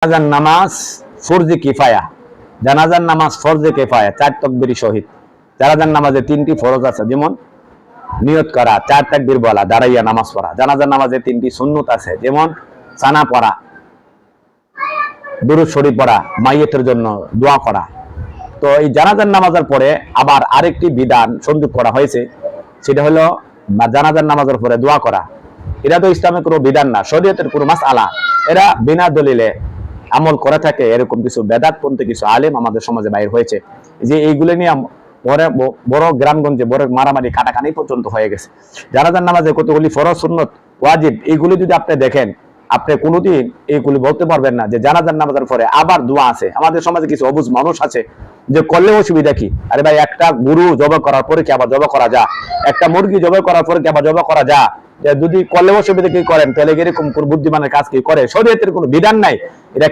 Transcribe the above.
জানাজার নামাজ ফরজে কিফায়া। জানাজার নামাজ ফরজে কিফায়া, 4 তাকবীর সহিত। জানাজার নামাজে 3টি ফরজ আছে, যেমন নিয়ত করা, 4 তাকবীর বলা, দাঁড়াইয়া নামাজ পড়া। জানাজার নামাজে 3টি সুন্নত আছে, যেমন সানা পড়া, দুরূদ শরীফ পড়া, মাইয়িতের জন্য দোয়া করা। তো এই জানাজার নামাজের পরে আবার আরেকটি বিধান সংযোগ করা হয়েছে, সেটা হলো জানাজার নামাজের পরে দোয়া করা। এটা তো ইসলামের কোনো বিধান না, শরীয়তের কোনো মাসআলা। এরা বিনা দলিলে আমল করে থাকে, এরকম কিছু বেদাতপন্থী কিছু আলেম আমাদের সমাজে বাইর হয়েছে, যে এইগুলো নিয়ে পরে বড় গ্রামগঞ্জে বড় মারামারি কাটাকানি পর্যন্ত হয়ে গেছে। জানাজার নামাজে কতগুলি ফরজ, সুন্নত, ওয়াজিব, এইগুলি যদি আপনি দেখেন, আপনি কোনোদিন এইগুলি বলতে পারবেন না যে জানাজার নামাজের পরে আবার দোয়া আছে। আমাদের সমাজে কিছু অবুঝ মানুষ আছে যে করলে অসুবিধা কি? আরে ভাই, একটা গরু জবাই করার পরে কি আবার জবাই করা যায়? একটা মুরগি জবাই করার পরে কি আবার জবাই করা যায়? যদি করলে অসুবিধা কি করেন, তাহলে এরকম কোন বুদ্ধিমানের কাজ কি করে? শরীয়তের কোনো বিধান নাই। এটা